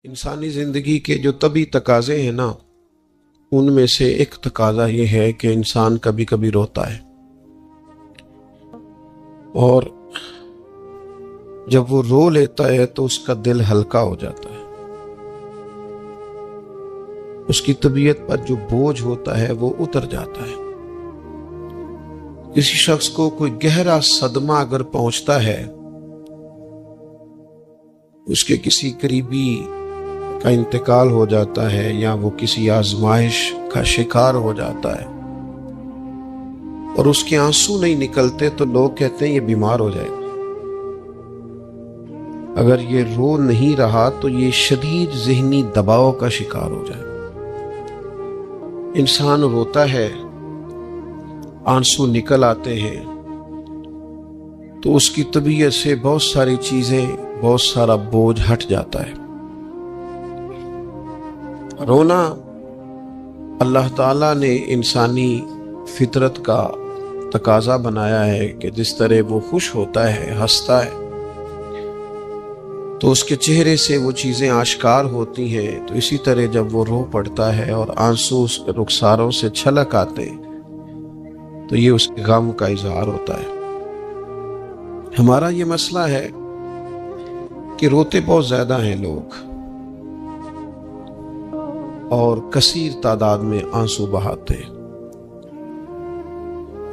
انسانی زندگی کے جو طبی تقاضے ہیں نا، ان میں سے ایک تقاضا یہ ہے کہ انسان کبھی کبھی روتا ہے، اور جب وہ رو لیتا ہے تو اس کا دل ہلکا ہو جاتا ہے، اس کی طبیعت پر جو بوجھ ہوتا ہے وہ اتر جاتا ہے۔ کسی شخص کو کوئی گہرا صدمہ اگر پہنچتا ہے، اس کے کسی قریبی کا انتقال ہو جاتا ہے یا وہ کسی آزمائش کا شکار ہو جاتا ہے اور اس کے آنسو نہیں نکلتے تو لوگ کہتے ہیں یہ بیمار ہو جائے گا۔ اگر یہ رو نہیں رہا تو یہ شدید ذہنی دباؤ کا شکار ہو جائے گا۔ انسان روتا ہے، آنسو نکل آتے ہیں تو اس کی طبیعت سے بہت ساری چیزیں، بہت سارا بوجھ ہٹ جاتا ہے۔ رونا اللہ تعالیٰ نے انسانی فطرت کا تقاضا بنایا ہے کہ جس طرح وہ خوش ہوتا ہے، ہنستا ہے، تو اس کے چہرے سے وہ چیزیں آشکار ہوتی ہیں، تو اسی طرح جب وہ رو پڑتا ہے اور آنسو اس کے رخساروں سے چھلک آتے تو یہ اس کے غم کا اظہار ہوتا ہے۔ ہمارا یہ مسئلہ ہے کہ روتے بہت زیادہ ہیں لوگ اور کثیر تعداد میں آنسو بہاتے ہیں،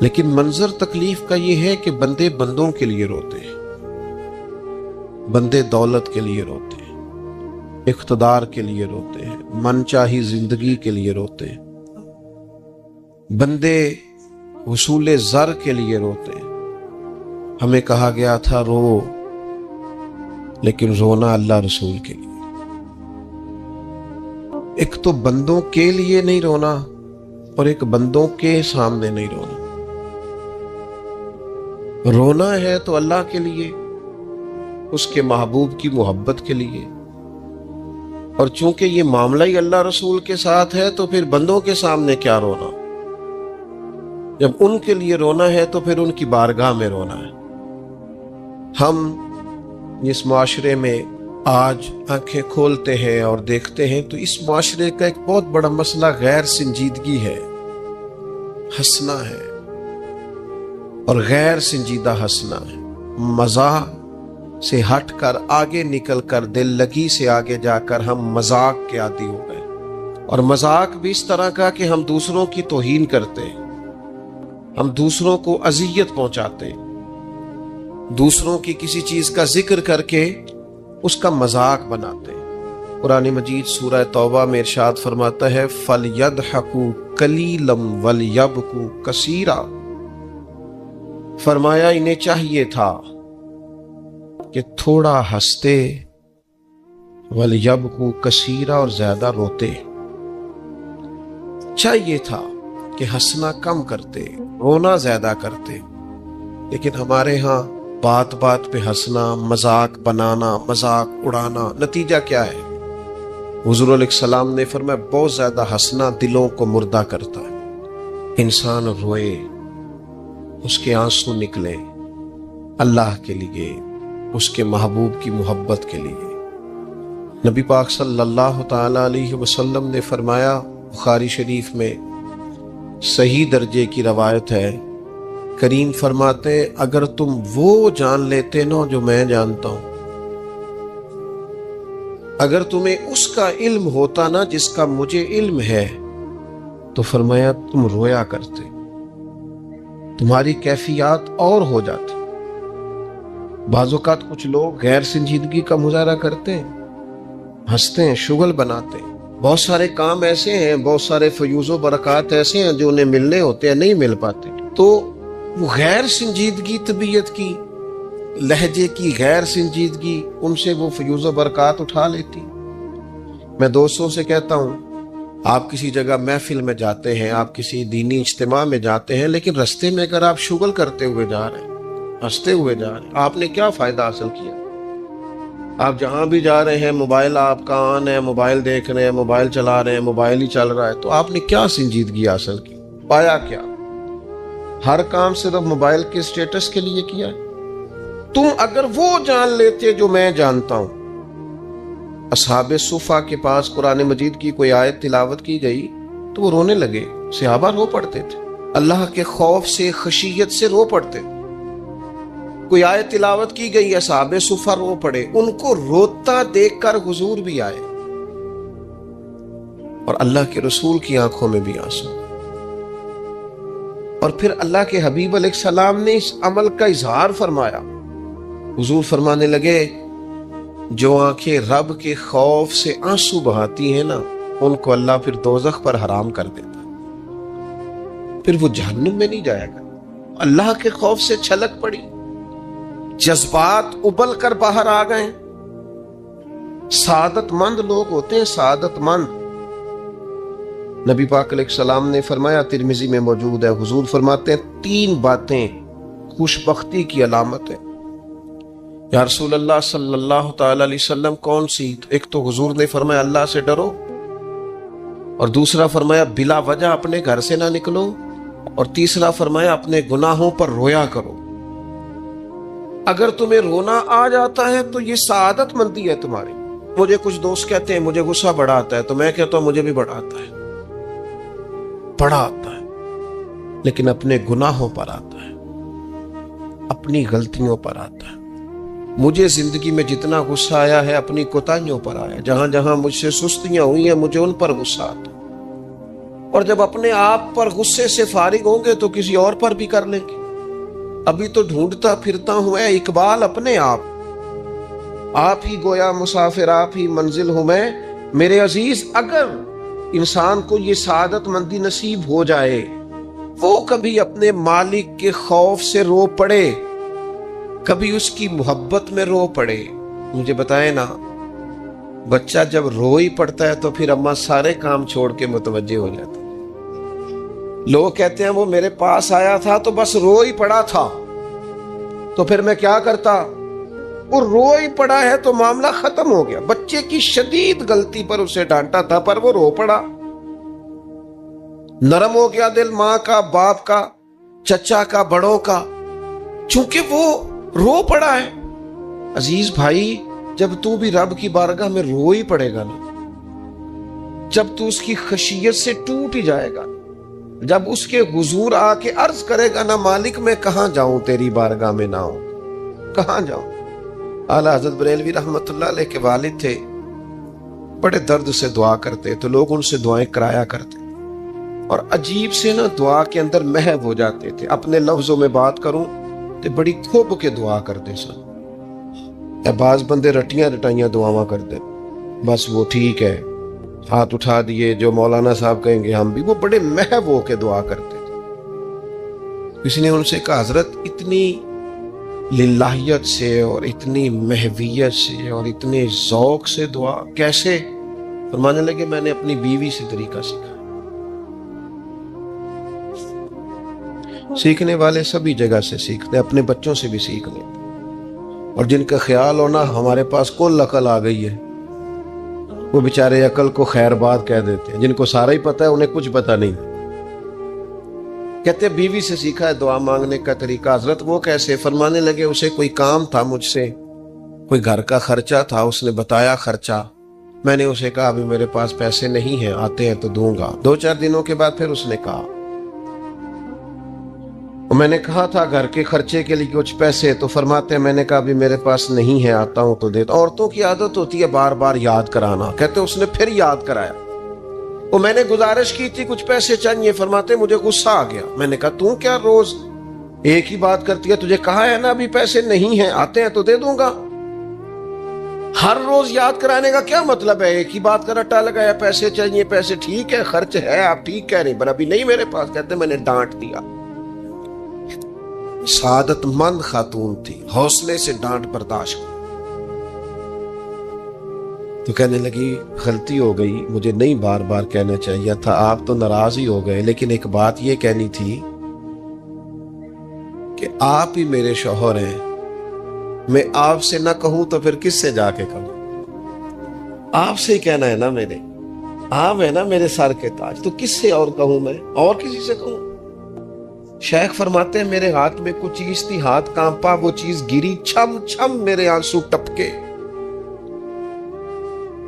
لیکن منظر تکلیف کا یہ ہے کہ بندے بندوں کے لیے روتے ہیں، بندے دولت کے لیے روتے ہیں، اقتدار کے لیے روتے ہیں، من چاہی زندگی کے لیے روتے ہیں، بندے حصول زر کے لیے روتے ہیں۔ ہمیں کہا گیا تھا رو، لیکن رونا اللہ رسول کے لیے۔ ایک تو بندوں کے لیے نہیں رونا اور ایک بندوں کے سامنے نہیں رونا۔ رونا ہے تو اللہ کے لیے، اس کے محبوب کی محبت کے لیے، اور چونکہ یہ معاملہ ہی اللہ رسول کے ساتھ ہے تو پھر بندوں کے سامنے کیا رونا؟ جب ان کے لیے رونا ہے تو پھر ان کی بارگاہ میں رونا ہے۔ ہم اس معاشرے میں آج آنکھیں کھولتے ہیں اور دیکھتے ہیں تو اس معاشرے کا ایک بہت بڑا مسئلہ غیر سنجیدگی ہے، ہنسنا ہے، اور غیر سنجیدہ ہنسنا ہے، مزاح سے ہٹ کر آگے نکل کر دل لگی سے آگے جا کر ہم مذاق کے عادی ہو گئے، اور مذاق بھی اس طرح کا کہ ہم دوسروں کی توہین کرتے ہیں، ہم دوسروں کو اذیت پہنچاتے ہیں، دوسروں کی کسی چیز کا ذکر کر کے اس کا مذاق بناتے ہیں۔ قرآن مجید سورہ توبہ میں ارشاد فرماتا ہے فَلْيَضْحَكُوا قَلِيلًا وَلْيَبْكُوا كَثِيرًا، فرمایا انہیں چاہیے تھا کہ تھوڑا ہنستے، وَلْيَبْكُوا كَثِيرًا، اور زیادہ روتے۔ چاہیے تھا کہ ہنسنا کم کرتے، رونا زیادہ کرتے، لیکن ہمارے ہاں بات بات پہ ہنسنا، مذاق بنانا، مذاق اڑانا، نتیجہ کیا ہے؟ حضور علیہ السلام نے فرمایا بہت زیادہ ہنسنا دلوں کو مردہ کرتا ہے۔ انسان روئے، اس کے آنسو نکلے اللہ کے لیے، اس کے محبوب کی محبت کے لیے۔ نبی پاک صلی اللہ تعالی علیہ وسلم نے فرمایا، بخاری شریف میں صحیح درجے کی روایت ہے، کریم فرماتے اگر تم وہ جان لیتے نا جو میں جانتا ہوں، اگر تمہیں اس کا علم ہوتا نا جس کا مجھے علم ہے، تو فرمایا تم رویا کرتے، تمہاری کیفیات اور ہو جاتی۔ بعض اوقات کچھ لوگ غیر سنجیدگی کا مظاہرہ کرتے ہیں، ہنستے ہیں، شغل بناتے ہیں، بہت سارے کام ایسے ہیں، بہت سارے فیوز و برکات ایسے ہیں جو انہیں ملنے ہوتے ہیں، نہیں مل پاتے، تو وہ غیر سنجیدگی طبیعت کی، لہجے کی غیر سنجیدگی، ان سے وہ فیوز و برکات اٹھا لیتی۔ میں دوستوں سے کہتا ہوں، آپ کسی جگہ محفل میں جاتے ہیں، آپ کسی دینی اجتماع میں جاتے ہیں، لیکن رستے میں اگر آپ شغل کرتے ہوئے جا رہے ہیں، ہنستے ہوئے جا رہے ہیں، آپ نے کیا فائدہ حاصل کیا؟ آپ جہاں بھی جا رہے ہیں، موبائل آپ کا آن ہے، موبائل دیکھ رہے ہیں، موبائل چلا رہے ہیں، موبائل ہی چل رہا ہے، تو آپ نے کیا سنجیدگی حاصل کی؟ پایا کیا؟ ہر کام صرف موبائل کے سٹیٹس کے لیے کیا ہے۔ تم اگر وہ جان لیتے جو میں جانتا ہوں، اصحاب صفا کے پاس قرآن مجید کی کوئی آیت تلاوت کی گئی تو وہ رونے لگے، صحابہ رو پڑتے تھے، اللہ کے خوف سے خشیت سے رو پڑتے۔ کوئی آیت تلاوت کی گئی، اصحاب صفا رو پڑے، ان کو روتا دیکھ کر حضور بھی آئے اور اللہ کے رسول کی آنکھوں میں بھی آنسو۔ اور پھر اللہ کے حبیب علیہ السلام نے اس عمل کا اظہار فرمایا۔ حضور فرمانے لگے جو آنکھیں رب کے خوف سے آنسو بہاتی ہیں نا، ان کو اللہ پھر دوزخ پر حرام کر دیتا، پھر وہ جہنم میں نہیں جائے گا۔ اللہ کے خوف سے چھلک پڑی، جذبات ابل کر باہر آ گئے۔ سعادت مند لوگ ہوتے ہیں، سعادت مند۔ نبی پاک علیہ السلام نے فرمایا، ترمذی میں موجود ہے، حضور فرماتے ہیں 3 باتیں خوش بختی کی علامت ہے۔ یا رسول اللہ صلی اللہ تعالی علیہ وسلم کون سی؟ ایک تو حضور نے فرمایا اللہ سے ڈرو، اور دوسرا فرمایا بلا وجہ اپنے گھر سے نہ نکلو، اور تیسرا فرمایا اپنے گناہوں پر رویا کرو۔ اگر تمہیں رونا آ جاتا ہے تو یہ سعادت مندی ہے تمہاری۔ مجھے کچھ دوست کہتے ہیں مجھے غصہ بڑا آتا ہے، تو میں کہتا ہوں مجھے بھی بڑا آتا ہے، بڑا آتا ہے، لیکن اپنے گناہوں پر آتا ہے، اپنی غلطیوں پر آتا ہے۔ مجھے زندگی میں جتنا غصہ آیا ہے اپنی کوتاہیوں پر آیا، جہاں جہاں مجھ سے سستیاں ہوئی ہیں مجھے ان پر غصہ آتا ہے۔ اور جب اپنے آپ پر غصے سے فارغ ہوں گے تو کسی اور پر بھی کر لیں گے۔ ابھی تو ڈھونڈتا پھرتا ہوں اے اقبال اپنے آپ ہی گویا مسافر، آپ ہی منزل ہوں میں۔ میرے عزیز، اگر انسان کو یہ سعادت مندی نصیب ہو جائے، وہ کبھی اپنے مالک کے خوف سے رو پڑے، کبھی اس کی محبت میں رو پڑے۔ مجھے بتائیں نا، بچہ جب رو ہی پڑتا ہے تو پھر اماں سارے کام چھوڑ کے متوجہ ہو جاتا ہے۔ لوگ کہتے ہیں وہ میرے پاس آیا تھا تو بس رو ہی پڑا تھا، تو پھر میں کیا کرتا؟ وہ رو ہی پڑا ہے تو معاملہ ختم ہو گیا۔ بچے کی شدید غلطی پر اسے ڈانٹا تھا پر وہ رو پڑا، نرم ہو گیا دل ماں کا، باپ کا، چچا کا، بڑوں کا، چونکہ وہ رو پڑا ہے۔ عزیز بھائی، جب تو بھی رب کی بارگاہ میں رو ہی پڑے گا نا، جب تو اس کی خشیت سے ٹوٹ ہی جائے گا، جب اس کے حضور آ کے عرض کرے گا نا مالک میں کہاں جاؤں تیری بارگاہ میں نہ ہوں، کہاں جاؤں۔ اعلیٰ حضرت بریلوی رحمت اللہ علیہ کے والد تھے، بڑے درد سے دعا کرتے تو لوگ ان سے دعائیں کرایا کرتے، اور عجیب سے نا دعا کے اندر محو ہو جاتے تھے۔ اپنے لفظوں میں بات کروں تو بڑی کھوب کے دعا کرتے سن۔ بعض بندے رٹیاں رٹائیاں دعاواں کرتے، بس وہ ٹھیک ہے، ہاتھ اٹھا دیے، جو مولانا صاحب کہیں گے ہم بھی، وہ بڑے محو ہو کے دعا کرتے تھے۔ کسی نے ان سے کہا حضرت اتنی للہیت سے اور اتنی محویت سے اور اتنے ذوق سے دعا کیسے؟ فرمانے لگے میں نے اپنی بیوی سے طریقہ سیکھا۔ سیکھنے والے سبھی جگہ سے سیکھتے، اپنے بچوں سے بھی سیکھ لیتے، اور جن کا خیال ہونا ہمارے پاس کل عقل آ گئی ہے، وہ بیچارے عقل کو خیر بات کہہ دیتے ہیں، جن کو سارا ہی پتہ ہے انہیں کچھ پتہ نہیں۔ کہتے بیوی سے سیکھا ہے دعا مانگنے کا طریقہ۔ حضرت وہ کیسے؟ فرمانے لگے اسے کوئی کام تھا مجھ سے، کوئی گھر کا خرچہ تھا، اس نے بتایا خرچہ، میں نے اسے کہا ابھی میرے پاس پیسے نہیں ہیں، آتے ہیں تو دوں گا۔ 2-4 دنوں کے بعد پھر اس نے کہا، میں نے کہا تھا گھر کے خرچے کے لیے کچھ پیسے، تو فرماتے ہیں میں نے کہا ابھی میرے پاس نہیں ہے، آتا ہوں تو دیتا۔ عورتوں کی عادت ہوتی ہے بار بار یاد کرانا، کہتے اس نے پھر یاد کرایا، وہ میں نے گزارش کی تھی کچھ پیسے چاہیے، فرماتے مجھے غصہ آ گیا۔ میں نے کہا تو کیا روز ایک ہی بات کرتی ہے، تجھے کہا ہے نا ابھی پیسے نہیں ہیں، آتے ہیں تو دے دوں گا۔ ہر روز یاد کرانے کا کیا مطلب ہے؟ ایک ہی بات کا رٹا لگایا، پیسے چاہیے، پیسے ٹھیک ہے، خرچ ہے، آپ ٹھیک کہہ رہے ہیں، پر ابھی نہیں میرے پاس۔ کہتے میں نے ڈانٹ دیا۔ سعادت مند خاتون تھی، حوصلے سے ڈانٹ برداشت کی، تو کہنے لگی غلطی ہو گئی، مجھے نہیں بار بار کہنا چاہیے تھا، آپ تو ناراض ہی ہو گئے، لیکن ایک بات یہ کہنی تھی کہ آپ ہی میرے شوہر ہیں، میں آپ سے نہ کہوں تو پھر کس سے جا کے کہوں؟ آپ سے ہی کہنا ہے نا، میرے آپ ہے نا میرے سر کے تاج، تو کس سے اور کہوں؟ میں اور کسی سے کہوں؟ شیخ فرماتے ہیں میرے ہاتھ میں کچھ چیز تھی، ہاتھ کانپا، وہ چیز گری، چھم چھم میرے آنسو ٹپکے۔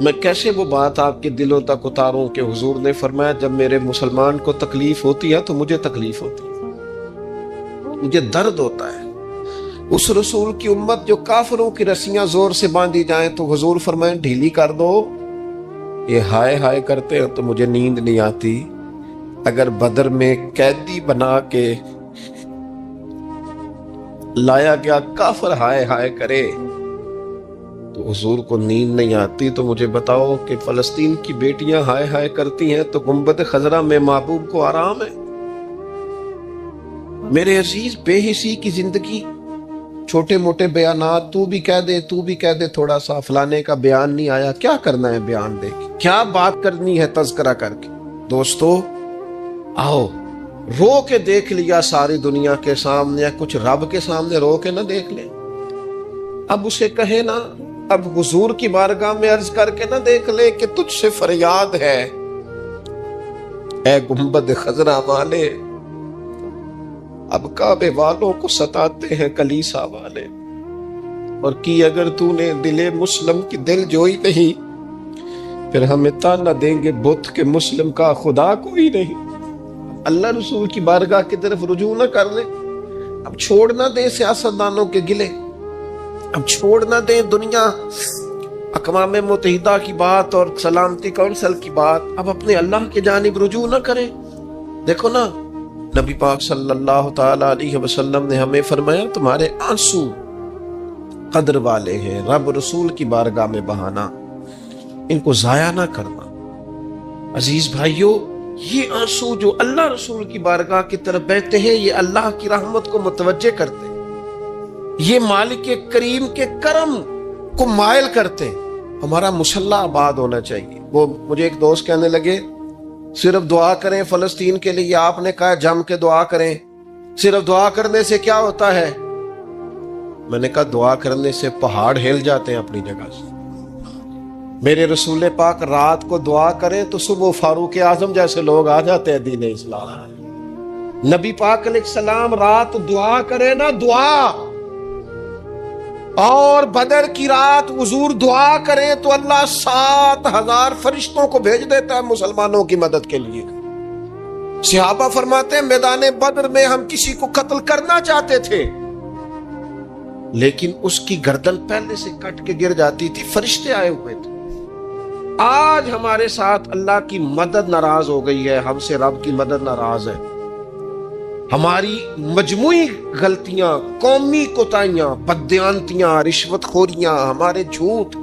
میں کیسے وہ بات آپ کے دلوں تک اتاروں کہ حضور نے فرمایا جب میرے مسلمان کو تکلیف ہوتی ہے تو مجھے تکلیف ہوتی ہے، مجھے درد ہوتا ہے۔ اس رسول کی امت جو کافروں کی رسیاں زور سے باندھی جائیں تو حضور فرمائیں ڈھیلی کر دو، یہ ہائے ہائے کرتے ہیں تو مجھے نیند نہیں آتی۔ اگر بدر میں قیدی بنا کے لایا گیا کافر ہائے ہائے کرے تو حضور کو نیند نہیں آتی، تو مجھے بتاؤ کہ فلسطین کی بیٹیاں ہائے ہائے کرتی ہیں تو گنبد خضرا میں محبوب کو آرام ہے؟ میرے عزیز، بے حسی کی زندگی، چھوٹے موٹے بیانات، تو بھی کہہ دے تھوڑا سا، فلانے کا بیان نہیں آیا، کیا کرنا ہے بیان دے کے، کیا بات کرنی ہے تذکرہ کر کے؟ دوستو آؤ، رو کے دیکھ لیا ساری دنیا کے سامنے، کچھ رب کے سامنے رو کے نہ دیکھ لے؟ اب اسے کہے نا، اب حضور کی بارگاہ میں عرض کر کے نہ دیکھ لے کہ تجھ سے فریاد ہے اے گنبد خضرا والے، اب کعبے والوں کو ستاتے ہیں کلیسا والے، اور کی اگر تو نے دل مسلم کی دل جوئی نہیں، پھر ہمیں تانا دیں گے بت کہ مسلم کا خدا کوئی نہیں۔ اللہ رسول کی بارگاہ کی طرف رجوع نہ کر لے، اب چھوڑ نہ دیں سیاستدانوں کے گلے، اب چھوڑ نہ دیں دنیا اقوام متحدہ کی بات اور سلامتی کونسل کی بات، اب اپنے اللہ کی جانب رجوع نہ کریں۔ دیکھو نا، نبی پاک صلی اللہ تعالی علیہ وسلم نے ہمیں فرمایا تمہارے آنسو قدر والے ہیں، رب رسول کی بارگاہ میں بہانا، ان کو ضائع نہ کرنا۔ عزیز بھائیو، یہ آنسو جو اللہ رسول کی بارگاہ کی طرف بہتے ہیں، یہ اللہ کی رحمت کو متوجہ کرتے ہیں، یہ مالک کریم کے کرم کو مائل کرتے ہیں۔ ہمارا مسلح آباد ہونا چاہیے۔ وہ مجھے ایک دوست کہنے لگے صرف دعا کریں فلسطین کے لیے، آپ نے کہا جم کے دعا کریں، صرف دعا کرنے سے کیا ہوتا ہے؟ میں نے کہا دعا کرنے سے پہاڑ ہل جاتے ہیں اپنی جگہ سے۔ میرے رسول پاک رات کو دعا کریں تو صبح فاروق اعظم جیسے لوگ آ جاتے ہیں دین اسلام۔ نبی پاک علیہ السلام رات دعا کریں نا، دعا، اور بدر کی رات حضور دعا کریں تو اللہ 7,000 فرشتوں کو بھیج دیتا ہے مسلمانوں کی مدد کے لیے۔ صحابہ فرماتے ہیں میدان بدر میں ہم کسی کو قتل کرنا چاہتے تھے لیکن اس کی گردن پہلے سے کٹ کے گر جاتی تھی، فرشتے آئے ہوئے تھے۔ آج ہمارے ساتھ اللہ کی مدد ناراض ہو گئی ہے، ہم سے رب کی مدد ناراض ہے۔ ہماری مجموعی غلطیاں، قومی کوتاہیاں، بددیانتیاں، رشوت خوریاں، ہمارے جھوٹ،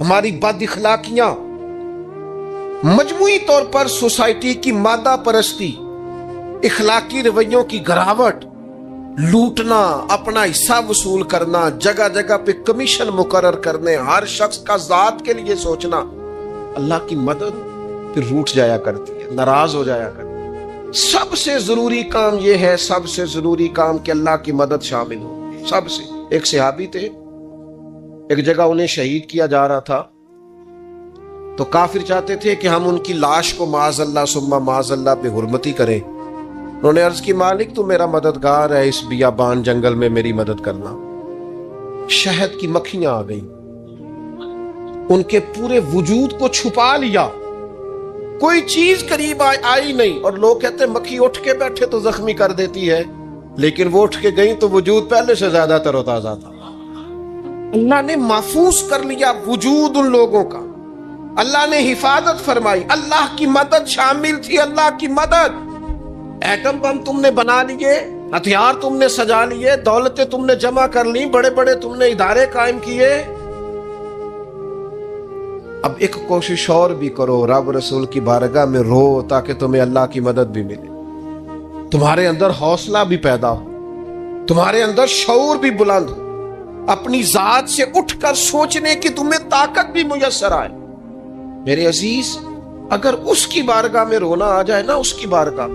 ہماری بد اخلاقیاں، مجموعی طور پر سوسائٹی کی مادہ پرستی، اخلاقی رویوں کی گراوٹ، لوٹنا، اپنا حصہ وصول کرنا، جگہ جگہ پہ کمیشن مقرر کرنے، ہر شخص کا ذات کے لیے سوچنا، اللہ کی مدد پھر روٹ جایا کرتی ہے، ناراض ہو جایا کرتی ہے۔ سب سے ضروری کام یہ ہے، سب سے ضروری کام کہ اللہ کی مدد شامل ہو۔ سب سے، ایک صحابی تھے، ایک جگہ انہیں شہید کیا جا رہا تھا، تو کافر چاہتے تھے کہ ہم ان کی لاش کو معاذ اللہ ثم معاذ اللہ بے حرمتی کریں۔ انہوں نے عرض کی مالک تو میرا مددگار ہے، اس بیابان جنگل میں میری مدد کرنا۔ شہد کی مکھیاں آ گئیں، ان کے پورے وجود کو چھپا لیا، کوئی چیز قریب آئی نہیں، اور لوگ کہتے ہیں مکھی اٹھ کے بیٹھے تو زخمی کر دیتی ہے، لیکن وہ اٹھ کے گئیں تو وجود پہلے سے زیادہ تر و تازہ تھا۔ اللہ نے محفوظ کر لیا وجود ان لوگوں کا، اللہ نے حفاظت فرمائی، اللہ کی مدد شامل تھی، اللہ کی مدد۔ ایٹم بم تم نے بنا لیے، ہتھیار تم نے سجا لیے، دولتیں تم نے جمع کر لی، بڑے بڑے تم نے ادارے قائم کیے، اب ایک کوشش اور بھی کرو، رب رسول کی بارگاہ میں رو تاکہ تمہیں اللہ کی مدد بھی ملے، تمہارے اندر حوصلہ بھی پیدا ہو، تمہارے اندر شعور بھی بلند ہو، اپنی ذات سے اٹھ کر سوچنے کی تمہیں طاقت بھی میسر آئے۔ میرے عزیز، اگر اس کی بارگاہ میں رونا آ جائے نا، اس کی بارگاہ،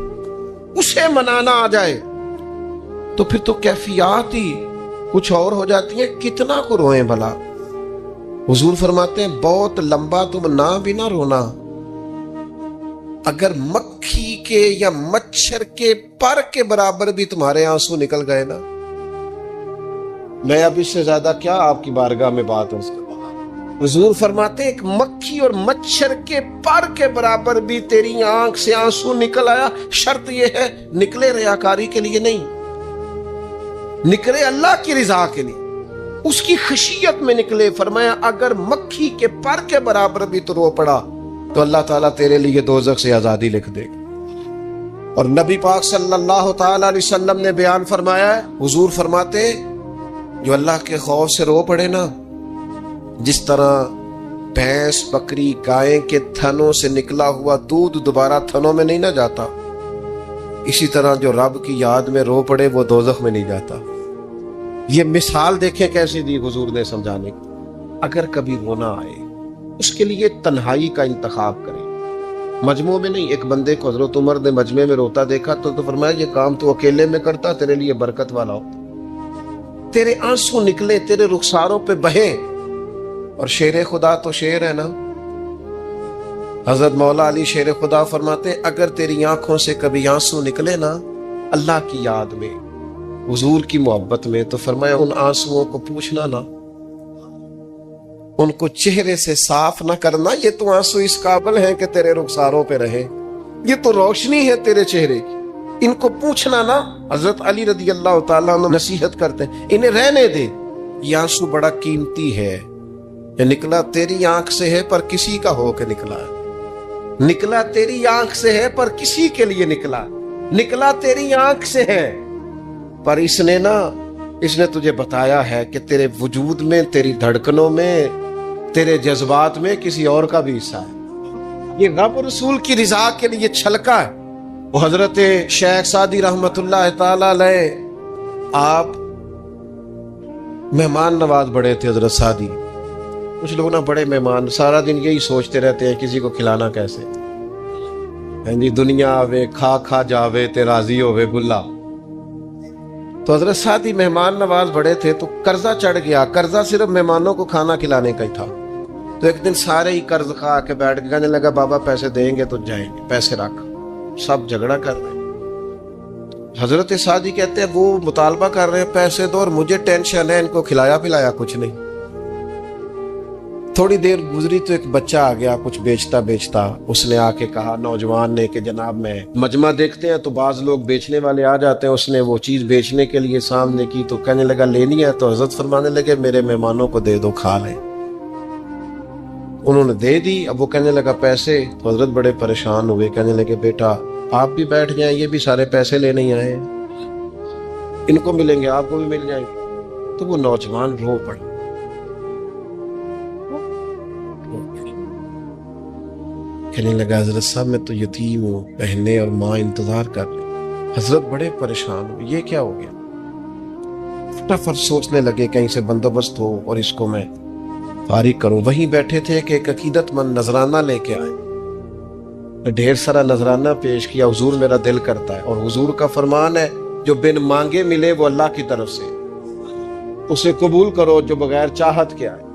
اسے منانا آ جائے، تو پھر تو کیفیات ہی کچھ اور ہو جاتی ہیں۔ کتنا کو روئیں بھلا؟ حضور فرماتے ہیں بہت لمبا تم نہ بھی نہ رونا، اگر مکھی کے یا مچھر کے پر کے برابر بھی تمہارے آنسو نکل گئے نا، میں اب اس سے زیادہ کیا آپ کی بارگاہ میں بات ہوں۔ حضور فرماتے ایک مکھی اور مچھر کے پر کے برابر بھی تیری آنکھ سے آنسو نکل آیا، شرط یہ ہے نکلے ریاکاری کے لیے نہیں، نکلے اللہ کی رضا کے لیے، اس کی خشیت میں نکلے۔ فرمایا اگر مکھی کے پر کے برابر بھی تو رو پڑا تو اللہ تعالیٰ تیرے لیے دوزخ سے آزادی لکھ دے گا۔ اور نبی پاک صلی اللہ تعالی علیہ وسلم نے بیان فرمایا ہے، حضور فرماتے جو اللہ کے خوف سے رو پڑے نا، جس طرح بھینس بکری گائے کے تھنوں سے نکلا ہوا دودھ دوبارہ تھنوں میں نہیں نہ جاتا، اسی طرح جو رب کی یاد میں رو پڑے وہ دوزخ میں نہیں جاتا۔ یہ مثال دیکھیں کیسی دی حضور نے سمجھانے کی۔ اگر کبھی رونا آئے اس کے لیے تنہائی کا انتخاب کریں، مجموع میں نہیں۔ ایک بندے کو حضرت عمر نے مجمع میں روتا دیکھا تو فرمایا یہ کام تو اکیلے میں کرتا، تیرے لیے برکت والا ہوتا، تیرے آنسو نکلے، تیرے رخساروں پہ بہیں۔ اور شیر خدا تو شیر ہے نا، حضرت مولا علی شیر خدا فرماتے اگر تیری آنکھوں سے کبھی آنسو نکلے نا اللہ کی یاد میں، حضور کی محبت میں، تو فرمایا ان آنسوؤں کو پوچھنا نا، ان کو چہرے سے صاف نہ کرنا، یہ تو آنسو اس قابل ہیں کہ تیرے رخساروں پہ رہیں، یہ تو روشنی ہے تیرے چہرے کی، ان کو پوچھنا نا۔ حضرت علی رضی اللہ تعالیٰ عنہ نصیحت کرتے ہیں انہیں رہنے دے، یہ آنسو بڑا قیمتی ہے، یہ نکلا تیری آنکھ سے ہے پر کسی کا ہو کے نکلا ہے، نکلا تیری آنکھ سے ہے پر کسی کے لیے نکلا، نکلا تیری آنکھ سے ہے پر اس نے تجھے بتایا ہے کہ تیرے وجود میں، تیری دھڑکنوں میں، تیرے جذبات میں کسی اور کا بھی حصہ ہے۔ یہ رب رسول کی رضا کے لیے چھلکا ہے۔ وہ حضرت شیخ سعدی رحمت اللہ تعالی علیہ آپ مہمان نواز بڑے تھے حضرت سعدی۔ کچھ لوگ نا بڑے مہمان، سارا دن یہی سوچتے رہتے ہیں کسی کو کھلانا کیسے، دنیا آوے کھا کھا جاوے تے راضی ہووے بلا۔ تو حضرت سعدی مہمان نواز بڑے تھے تو قرضہ چڑھ گیا، قرضہ صرف مہمانوں کو کھانا کھلانے کا ہی تھا۔ تو ایک دن سارے ہی قرض کھا کے بیٹھ کے کہنے لگا بابا پیسے دیں گے تو جائیں گے، پیسے رکھ، سب جھگڑا کر رہے ہیں۔ حضرت سعدی کہتے ہیں وہ مطالبہ کر رہے ہیں پیسے دو اور مجھے ٹینشن ہے، ان کو کھلایا پلایا کچھ نہیں۔ تھوڑی دیر گزری تو ایک بچہ آ گیا کچھ بیچتا بیچتا، اس نے آ کے کہا نوجوان نے کہ جناب میں مجمع دیکھتے ہیں تو بعض لوگ بیچنے والے آ جاتے ہیں، اس نے وہ چیز بیچنے کے لیے سامنے کی تو کہنے لگا لینی ہے، تو حضرت فرمانے لگے میرے مہمانوں کو دے دو کھا لیں۔ انہوں نے دے دی، اب وہ کہنے لگا پیسے، تو حضرت بڑے پریشان ہوئے، کہنے لگے بیٹا آپ بھی بیٹھ جائیں، یہ بھی سارے پیسے لینے ہی آئے ہیں، ان کو ملیں گے آپ کو بھی مل جائیں گے۔ تو وہ نوجوان رو پڑا، کہنے لگا حضرت صاحب میں تو یتیم ہوں، بہنیں اور ماں انتظار کر رہی۔ حضرت بڑے پریشان ہوئے، یہ کیا ہو گیا؟ فٹافٹ سوچنے لگے کہیں سے بندوبست ہو اور اس کو میں فارغ کروں۔ وہیں بیٹھے تھے کہ ایک عقیدت مند نذرانہ لے کے آئے، ڈھیر سارا نذرانہ پیش کیا، حضور میرا دل کرتا ہے، اور حضور کا فرمان ہے جو بن مانگے ملے وہ اللہ کی طرف سے، اسے قبول کرو جو بغیر چاہت کے آئے۔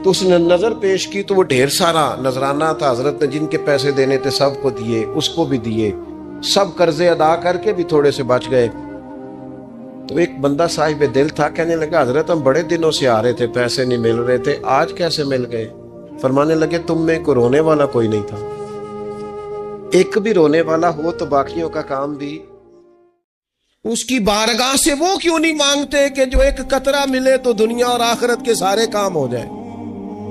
تو اس نے نظر پیش کی تو وہ ڈھیر سارا نذرانہ تھا، حضرت نے جن کے پیسے دینے تھے سب کو دیے، اس کو بھی دیے، سب قرضے ادا کر کے بھی تھوڑے سے بچ گئے۔ تو ایک بندہ صاحب دل تھا، کہنے لگا حضرت ہم بڑے دنوں سے آ رہے تھے، پیسے نہیں مل رہے تھے، آج کیسے مل گئے؟ فرمانے لگے تم میں کوئی رونے والا کوئی نہیں تھا، ایک بھی رونے والا ہو تو باقیوں کا کام بھی اس کی بارگاہ سے وہ کیوں نہیں مانگتے کہ جو ایک قطرہ ملے تو دنیا اور آخرت کے سارے کام ہو جائیں،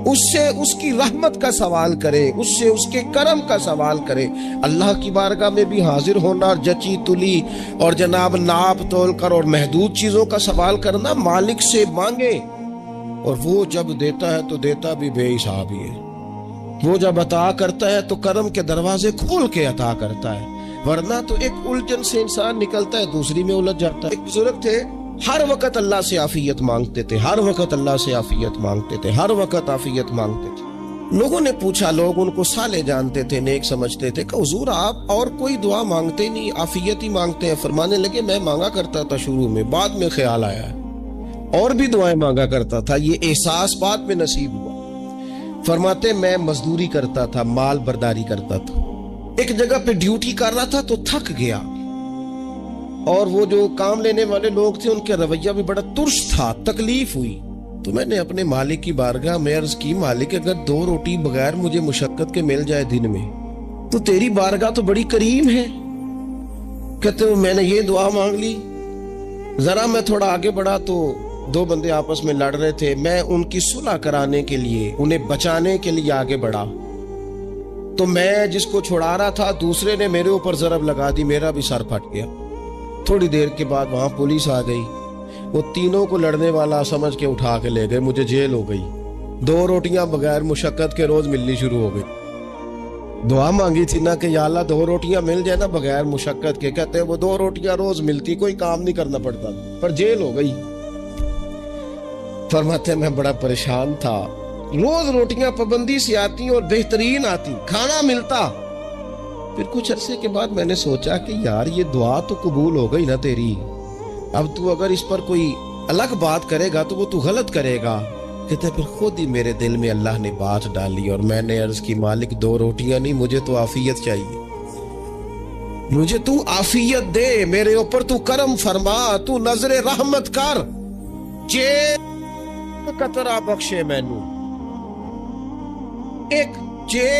اس سے اس کی رحمت کا سوال کرے، اس سے اس کے کرم کا سوال کرے۔ اللہ کی بارگاہ میں بھی حاضر ہونا اور جچی تلی اور جناب ناپ تول کر اور محدود چیزوں کا سوال کرنا، مالک سے مانگے، اور وہ جب دیتا ہے تو دیتا بھی بے حساب ہی ہے، وہ جب عطا کرتا ہے تو کرم کے دروازے کھول کے عطا کرتا ہے، ورنہ تو ایک الجھن سے انسان نکلتا ہے دوسری میں الجھ جاتا ہے۔ ایک بزرگ تھے، ہر وقت اللہ سے عافیت مانگتے تھے، ہر وقت اللہ سے عافیت مانگتے تھے، ہر وقت عافیت مانگتے تھے۔ لوگوں نے پوچھا، لوگ ان کو صالح جانتے تھے، نیک سمجھتے تھے، کہ حضور آپ اور کوئی دعا مانگتے نہیں، عافیت ہی مانگتے ہیں۔ فرمانے لگے میں مانگا کرتا تھا شروع میں، بعد میں خیال آیا ہے اور بھی دعائیں مانگا کرتا تھا، یہ احساس بعد میں نصیب ہوا۔ فرماتے میں مزدوری کرتا تھا، مال برداری کرتا تھا، ایک جگہ پہ ڈیوٹی کر رہا تھا تو تھک گیا، اور وہ جو کام لینے والے لوگ تھے ان کے رویہ بھی بڑا ترس تھا، تکلیف ہوئی، تو میں نے اپنے مالک کی بارگاہ میں عرض کی مالک اگر 2 روٹی بغیر مجھے مشقت کے مل جائے دن میں تو تیری بارگاہ تو بڑی کریم ہے. کہتے ہیں میں نے یہ دعا مانگ لی. ذرا میں تھوڑا آگے بڑھا تو 2 بندے آپس میں لڑ رہے تھے. میں ان کی صلح کرانے کے لیے انہیں بچانے کے لیے آگے بڑھا تو میں جس کو چھڑا رہا تھا دوسرے نے میرے اوپر ضرب لگا دی. میرا بھی سر پھٹ گیا. تھوڑی دیر کے بعد وہاں پولیس آ گئی. وہ تینوں کو لڑنے والا سمجھ کے اٹھا کے لے گئے. مجھے جیل ہو گئی. 2 روٹیاں بغیر مشقت کے روز ملنی شروع ہو گئی. دعا مانگی تھی نا کہ یا اللہ 2 روٹیاں مل جائے نا بغیر مشقت کے. کہتے ہیں وہ 2 روٹیاں روز ملتی, کوئی کام نہیں کرنا پڑتا, پر جیل ہو گئی. فرماتے ہیں میں بڑا پریشان تھا. روز روٹیاں پابندی سے آتی اور بہترین آتی, کھانا ملتا. پھر کچھ عرصے کے بعد میں نے سوچا کہ یار یہ دعا تو قبول ہو گئی نا تیری, اب تو اگر اس پر کوئی الگ بات کرے گا تو وہ تو غلط کرے گا. کہتے پھر خود ہی میرے دل میں اللہ نے بات ڈالی اور میں نے عرض کی مالک 2 روٹیاں نہیں, مجھے تو عافیت چاہیے. مجھے تو عافیت دے, میرے اوپر تو کرم فرما, تو نظر رحمت کر. جے قطرہ بخشے مینوں, ایک جے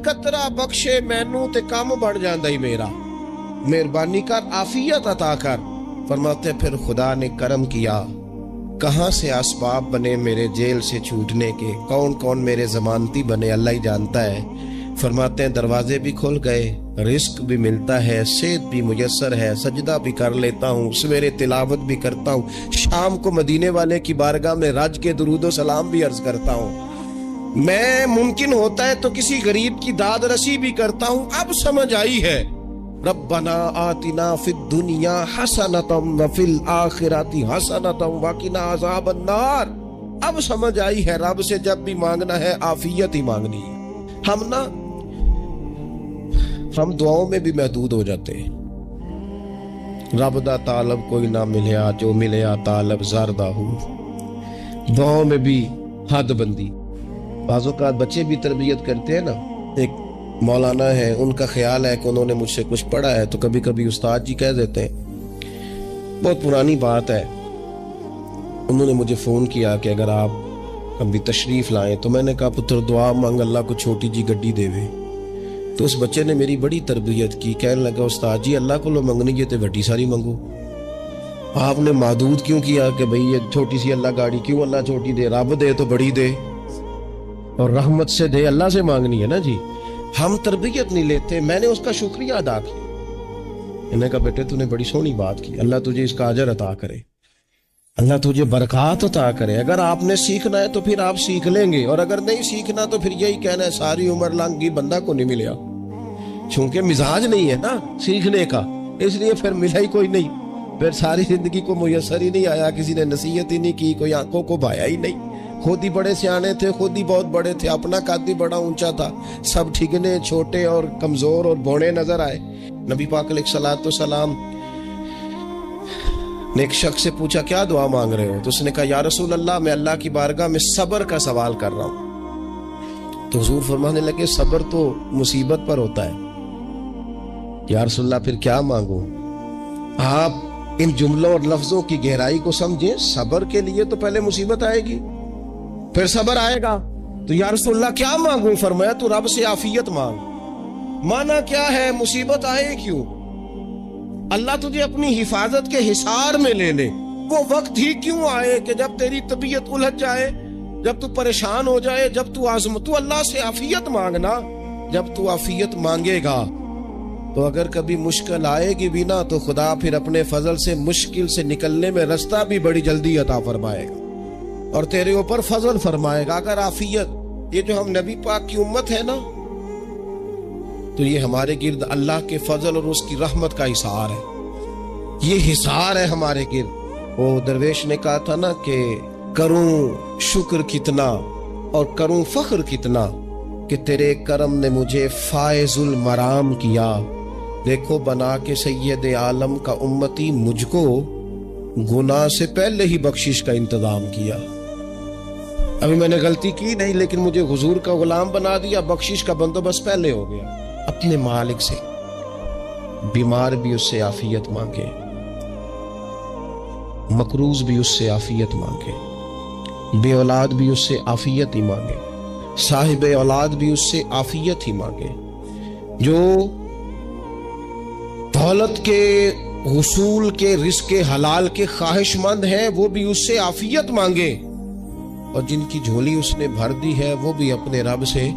قطرہ بخشے مینوں تے کام بڑھ جاندا ہی میرا. مہربانی کر, عافیت عطا کر. فرماتے پھر خدا نے کرم کیا. کہاں سے اسباب بنے میرے جیل سے چھوٹنے کے, کون کون میرے ضمانتی بنے اللہ ہی جانتا ہے. فرماتے ہیں دروازے بھی کھل گئے, رزق بھی ملتا ہے, صحت بھی میسر ہے, سجدہ بھی کر لیتا ہوں, سویرے تلاوت بھی کرتا ہوں, شام کو مدینے والے کی بارگاہ میں رج کے درود و سلام بھی عرض کرتا ہوں. میں ممکن ہوتا ہے تو کسی غریب کی داد رسی بھی کرتا ہوں. اب سمجھ آئی ہے ربنا آتنا فی الدنیا حسنۃ وفی الآخرۃ حسنۃ وقنا عذاب النار. اب سمجھ آئی ہے رب سے جب بھی مانگنا ہے عافیت ہی مانگنی ہے. ہم دعاؤں میں بھی محدود ہو جاتے ہیں. رب دا طالب کوئی نہ ملیا, جو ملیا طالب زردہ ہو. دعاؤں میں بھی حد بندی. بعض اوقات بچے بھی تربیت کرتے ہیں نا. ایک مولانا ہے, ان کا خیال ہے کہ انہوں نے مجھ سے کچھ پڑھا ہے تو کبھی کبھی استاد جی کہہ دیتے ہیں. بہت پرانی بات ہے. انہوں نے مجھے فون کیا کہ اگر آپ کبھی تشریف لائیں تو میں نے کہا پتر دعا مانگ اللہ کو چھوٹی جی گڈی دے وے. تو اس بچے نے میری بڑی تربیت کی. کہنے لگا استاد جی اللہ کو لو منگنی ہے تو وڈی ساری منگو. آپ نے محدود کیوں کیا کہ بھئی یہ چھوٹی سی اللہ گاڑی کیوں اللہ چھوٹی دے, رب دے تو بڑی دے اور رحمت سے دے, اللہ سے مانگنی ہے نا جی. ہم تربیت نہیں لیتے. میں نے اس کا شکریہ ادا کیا. انہوں نے کہا بیٹے تو نے بڑی سونی بات کی, اللہ تجھے اس کا اجر عطا کرے, اللہ تجھے برکات عطا کرے. اگر آپ نے سیکھنا ہے تو پھر آپ سیکھ لیں گے, اور اگر نہیں سیکھنا تو پھر یہی کہنا ہے ساری عمر لنگ گئی بندہ کو نہیں ملیا. چونکہ مزاج نہیں ہے نا سیکھنے کا, اس لیے پھر ملا ہی کوئی نہیں. پھر ساری زندگی کو میسر ہی نہیں آیا, کسی نے نصیحت ہی نہیں کی, کوئی آنکھوں کو بھایا ہی نہیں. خود ہی بڑے سیانے تھے, خود ہی بہت بڑے تھے, اپنا قد بھی بڑا اونچا تھا, سب ٹھگنے چھوٹے اور کمزور اور بوڑے نظر آئے. نبی پاک علیہ الصلوۃ والسلام نے ایک شخص سے پوچھا کیا دعا مانگ رہے ہو؟ تو اس نے کہا یا رسول اللہ میں اللہ کی بارگاہ میں صبر کا سوال کر رہا ہوں. تو حضور فرمانے لگے صبر تو مصیبت پر ہوتا ہے. یا رسول اللہ پھر کیا مانگوں؟ آپ ان جملوں اور لفظوں کی گہرائی کو سمجھیں. صبر کے لیے تو پہلے مصیبت آئے گی, پھر صبر آئے گا. تو یا رسول اللہ کیا مانگوں؟ فرمایا تو رب سے عافیت مانگ. مانا کیا ہے مصیبت آئے کیوں؟ اللہ تجھے اپنی حفاظت کے حصار میں لے لے. وہ وقت ہی کیوں آئے کہ جب تیری طبیعت الجھ جائے, جب تو پریشان ہو جائے, جب تو اللہ سے عافیت مانگنا. جب تو عافیت مانگے گا تو اگر کبھی مشکل آئے گی بھی نا تو خدا پھر اپنے فضل سے مشکل سے نکلنے میں رستہ بھی بڑی جلدی عطا فرمائے گا اور تیرے اوپر فضل فرمائے گا. اگر عافیت, یہ جو ہم نبی پاک کی امت ہے نا, تو یہ ہمارے گرد اللہ کے فضل اور اس کی رحمت کا حصار ہے. یہ حصار ہے ہمارے گرد. وہ درویش نے کہا تھا نا کہ کروں شکر کتنا اور کروں فخر کتنا کہ تیرے کرم نے مجھے فائز المرام کیا. دیکھو بنا کے سید عالم کا امتی مجھ کو گناہ سے پہلے ہی بخشش کا انتظام کیا. ابھی میں نے غلطی کی نہیں, لیکن مجھے حضور کا غلام بنا دیا, بخشش کا بندوبست پہلے ہو گیا. اپنے مالک سے بیمار بھی اس سے عافیت مانگے, مقروض بھی اس سے عافیت مانگے. بے اولاد بھی اس سے عافیت ہی مانگے، صاحب اولاد بھی اس سے عافیت ہی مانگے، جو دولت کے حصول کے رزق حلال کے خواہش مند ہیں وہ بھی اس سے عافیت مانگے، اور جن کی جھولی اس نے بھر دی ہے وہ بھی اپنے رب سے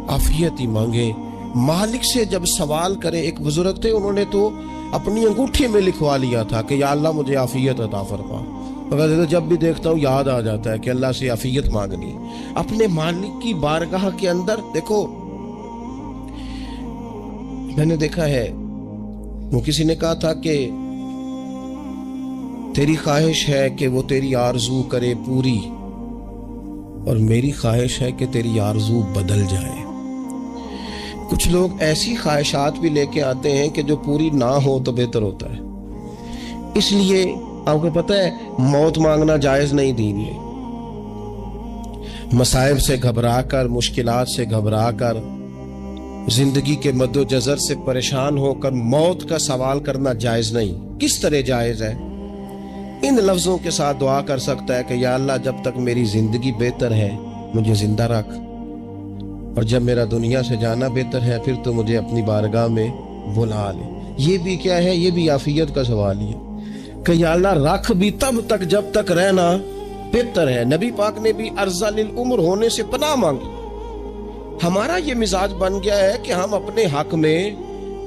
عافیت ہی مانگے۔ مالک سے جب سوال کرے، ایک بزرگ تھے، انہوں نے تو اپنی انگوٹھی میں لکھوا لیا تھا کہ یا اللہ مجھے عافیت عطا فرما، مگر جب بھی دیکھتا ہوں یاد آ جاتا ہے کہ اللہ سے عافیت مانگنی اپنے مالک کی بارگاہ کے اندر۔ دیکھو میں نے دیکھا ہے، وہ کسی نے کہا تھا کہ تیری خواہش ہے کہ وہ تیری آرزو کرے پوری، اور میری خواہش ہے کہ تیری آرزو بدل جائے۔ کچھ لوگ ایسی خواہشات بھی لے کے آتے ہیں کہ جو پوری نہ ہو تو بہتر ہوتا ہے، اس لیے آپ کو پتہ ہے موت مانگنا جائز نہیں دین میں۔ مصائب سے گھبرا کر، مشکلات سے گھبرا کر، زندگی کے مد و جزر سے پریشان ہو کر موت کا سوال کرنا جائز نہیں۔ کس طرح جائز ہے؟ ان لفظوں کے ساتھ دعا کر سکتا ہے کہ یا اللہ جب تک میری زندگی بہتر ہے مجھے زندہ رکھ، اور جب میرا دنیا سے جانا بہتر ہے پھر تو مجھے اپنی بارگاہ میں بلا لے۔ یہ بھی کیا ہے؟ یہ بھی عافیت کا سوال ہی ہے کہ یا اللہ رکھ بھی تب تک جب تک رہنا بہتر ہے۔ نبی پاک نے بھی ارذل العمر ہونے سے پناہ مانگی۔ ہمارا یہ مزاج بن گیا ہے کہ ہم اپنے حق میں